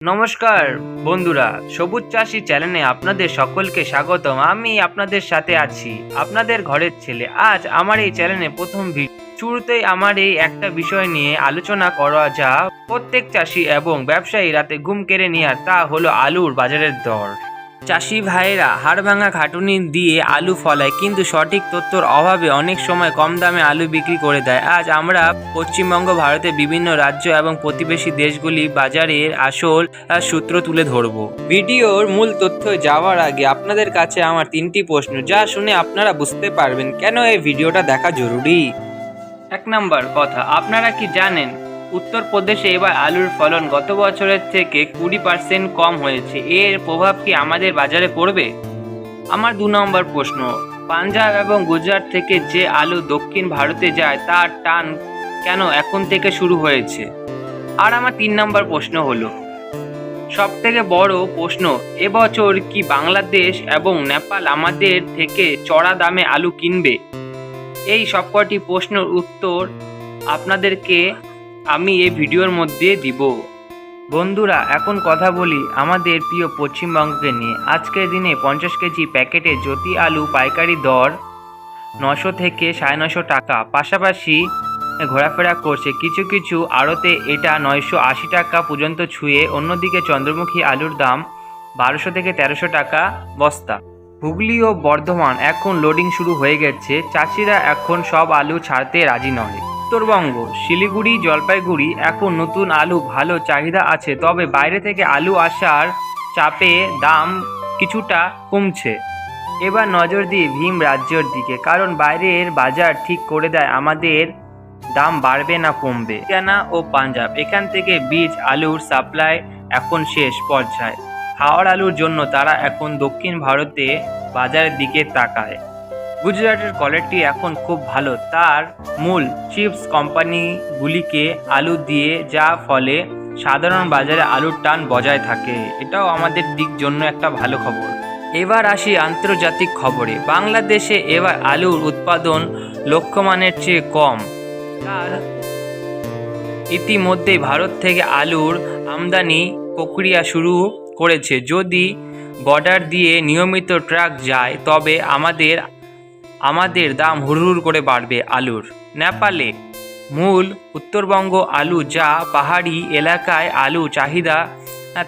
নমস্কার বন্ধুরা, সবুজ চাষি চ্যানেলে আপনাদের সকলকে স্বাগতম। আমি আপনাদের সাথে আছি, আপনাদের ঘরের ছেলে। আজ আমার এই চ্যানেলে প্রথম শুরুতেই আমার এই একটা বিষয় নিয়ে আলোচনা করা যা প্রত্যেক চাষি এবং ব্যবসায়ী রাতে ঘুম কেড়ে নেওয়ার, তা হলো আলুর বাজারের দর। চাষি ভাইয়েরা হাড়ভাঙা খাটুনি দিয়ে আলু ফলায়, কিন্তু সঠিক তথ্যর অভাবে অনেক সময় কম দামে আলু বিক্রি করে দেয়। আজ আমরা পশ্চিমবঙ্গ, ভারতের বিভিন্ন রাজ্য এবং প্রতিবেশী দেশগুলি বাজারের আসল সূত্র তুলে ধরব। ভিডিওর মূল তথ্য যাওয়ার আগে আপনাদের কাছে আমার 3টি প্রশ্ন, যা শুনে আপনারা বুঝতে পারবেন কেন এই ভিডিওটা দেখা জরুরি। 1 নম্বর কথা, আপনারা কি জানেন উত্তরপ্রদেশে এবার আলুর ফলন গত বছরের থেকে 20% কম হয়েছে? এর প্রভাব কি আমাদের বাজারে পড়বে? আমার 2 নম্বর প্রশ্ন, পাঞ্জাব এবং গুজরাট থেকে যে আলু দক্ষিণ ভারতে যায় তার টান কেন এখন থেকে শুরু হয়েছে? আর আমার 3 নম্বর প্রশ্ন হলো সব থেকে বড় প্রশ্ন, এবছর কি বাংলাদেশ এবং নেপাল আমাদের থেকে চড়া দামে আলু কিনবে? এই সবকটি প্রশ্নের উত্তর আপনাদেরকে আমি এই ভিডিওর মধ্যে দিব। বন্ধুরা, এখন কথা বলি আমাদের প্রিয় পশ্চিমবঙ্গকে নিয়ে। আজকের দিনে 50 কেজি প্যাকেটে জ্যোতি আলু পাইকারি দর 900 থেকে 950 টাকা পাশাপাশি ঘোরাফেরা করছে। কিছু কিছু আড়তে এটা 980 টাকা পর্যন্ত ছুঁয়ে। অন্যদিকে চন্দ্রমুখী আলুর দাম 1200 থেকে 1300 টাকা বস্তা। হুগলি ও বর্ধমান এখন লোডিং শুরু হয়ে গেছে। চাষিরা এখন সব আলু ছাড়তে রাজি নয়। উত্তরবঙ্গ, শিলিগুড়ি, জলপাইগুড়ি এখন নতুন আলু ভালো চাহিদা আছে, তবে বাইরে থেকে আলু আসার চাপে দাম কিছুটা কমছে। এবার নজর দিয়ে ভীম রাজ্যের দিকে, কারণ বাইরের বাজার ঠিক করে দেয় আমাদের দাম বাড়বে না কমবে। হরিয়ানা ও পাঞ্জাব, এখান থেকে বীজ আলুর সাপ্লাই এখন শেষ পর্যায়ে। খাওয়ার আলুর জন্য তারা এখন দক্ষিণ ভারতে বাজারের দিকে তাকায়। গুজরাটের কোয়ালিটি এখন খুব ভালো, তার মূল চিপস কোম্পানিগুলিকে আলু দিয়ে, যা ফলে সাধারণ বাজারে আলুর টান বজায় থাকে। এটাও আমাদের দিক জন্য একটা ভালো খবর। এবার আসি আন্তর্জাতিক খবরে। বাংলাদেশে এবার আলুর উৎপাদন লক্ষ্যমানের চেয়ে কম। তার ইতিমধ্যেই ভারত থেকে আলুর আমদানি প্রক্রিয়া শুরু করেছে। যদি বর্ডার দিয়ে নিয়মিত ট্রাক যায় তবে আমাদের দাম হুড়হুড় করে বাড়বে আলুর। নেপালে মূল উত্তরবঙ্গ আলু, যা পাহাড়ি এলাকায় আলু চাহিদা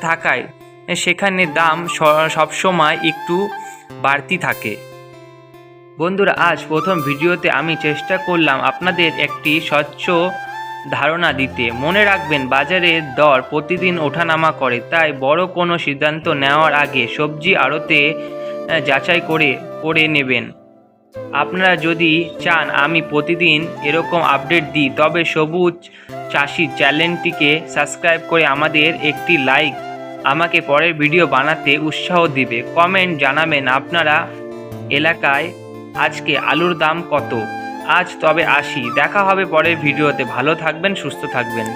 থাকায় সেখানে দাম সবসময় একটু বাড়তি থাকে। বন্ধুরা, আজ প্রথম ভিডিওতে আমি চেষ্টা করলাম আপনাদের একটি স্বচ্ছ ধারণা দিতে। মনে রাখবেন, বাজারের দর প্রতিদিন ওঠানামা করে, তাই বড় কোনো সিদ্ধান্ত নেওয়ার আগে সবজি আড়তে যাচাই করে নেবেন। আপনারা যদি চান আমি প্রতিদিন এরকম আপডেট দিই, তবে সবুজ চাষি চ্যানেলটিকে সাবস্ক্রাইব করে আমাদের একটি লাইক আমাকে পরের ভিডিও বানাতে উৎসাহ দিবে। কমেন্ট জানাবেন আপনারা এলাকায় আজকে আলুর দাম কত। আজ তবে আসি, দেখা হবে পরের ভিডিওতে। ভালো থাকবেন, সুস্থ থাকবেন।